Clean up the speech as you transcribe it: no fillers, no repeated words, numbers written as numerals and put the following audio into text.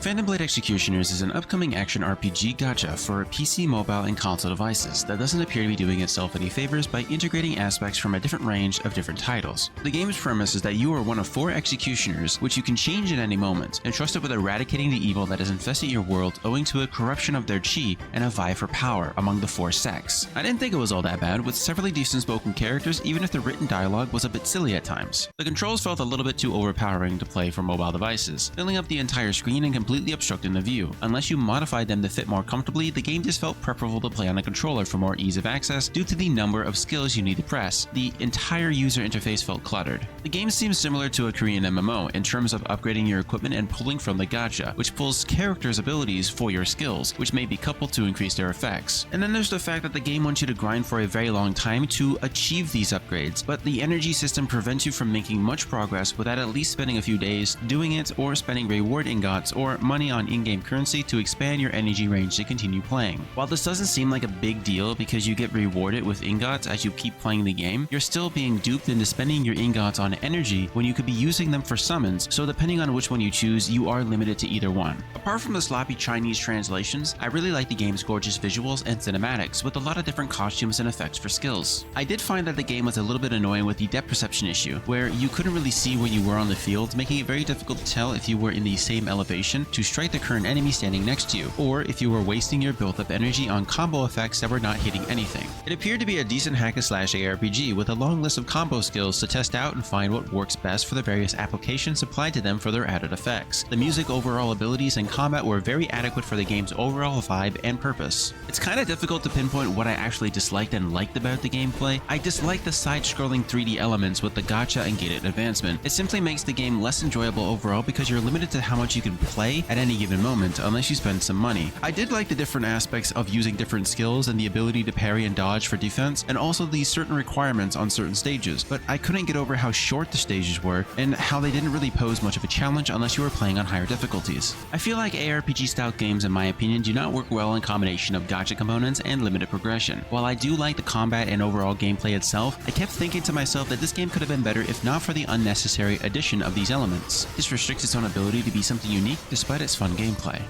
Phantom Blade Executioners is an upcoming action RPG gacha for PC, mobile, and console devices that doesn't appear to be doing itself any favors by integrating aspects from a different range of different titles. The game's premise is that you are one of 4 executioners, which you can change at any moment, entrusted with eradicating the evil that has infested your world owing to a corruption of their chi and a vie for power among the 4 sects. I didn't think it was all that bad, with severely decent spoken characters even if the written dialogue was a bit silly at times. The controls felt a little bit too overpowering to play for mobile devices, filling up the entire screen and completely obstructing the view. Unless you modified them to fit more comfortably, the game just felt preferable to play on a controller for more ease of access due to the number of skills you need to press. The entire user interface felt cluttered. The game seems similar to a Korean MMO in terms of upgrading your equipment and pulling from the gacha, which pulls characters' abilities for your skills, which may be coupled to increase their effects. And then there's the fact that the game wants you to grind for a very long time to achieve these upgrades, but the energy system prevents you from making much progress without at least spending a few days doing it or spending reward ingots or money on in-game currency to expand your energy range to continue playing. While this doesn't seem like a big deal because you get rewarded with ingots as you keep playing the game, you're still being duped into spending your ingots on energy when you could be using them for summons, so depending on which one you choose, you are limited to either one. Apart from the sloppy Chinese translations, I really like the game's gorgeous visuals and cinematics with a lot of different costumes and effects for skills. I did find that the game was a little bit annoying with the depth perception issue, where you couldn't really see where you were on the field, making it very difficult to tell if you were in the same elevation to strike the current enemy standing next to you, or if you were wasting your built-up energy on combo effects that were not hitting anything. It appeared to be a decent hack-and-slash ARPG with a long list of combo skills to test out and find what works best for the various applications applied to them for their added effects. The music, overall abilities, and combat were very adequate for the game's overall vibe and purpose. It's kind of difficult to pinpoint what I actually disliked and liked about the gameplay. I disliked the side-scrolling 3D elements with the gacha and gated advancement. It simply makes the game less enjoyable overall because you're limited to how much you can play at any given moment unless you spend some money. I did like the different aspects of using different skills and the ability to parry and dodge for defense, and also the certain requirements on certain stages, but I couldn't get over how short the stages were and how they didn't really pose much of a challenge unless you were playing on higher difficulties. I feel like ARPG-style games, in my opinion, do not work well in combination of gacha components and limited progression. While I do like the combat and overall gameplay itself, I kept thinking to myself that this game could have been better if not for the unnecessary addition of these elements. This restricts its own ability to be something unique despite its fun gameplay.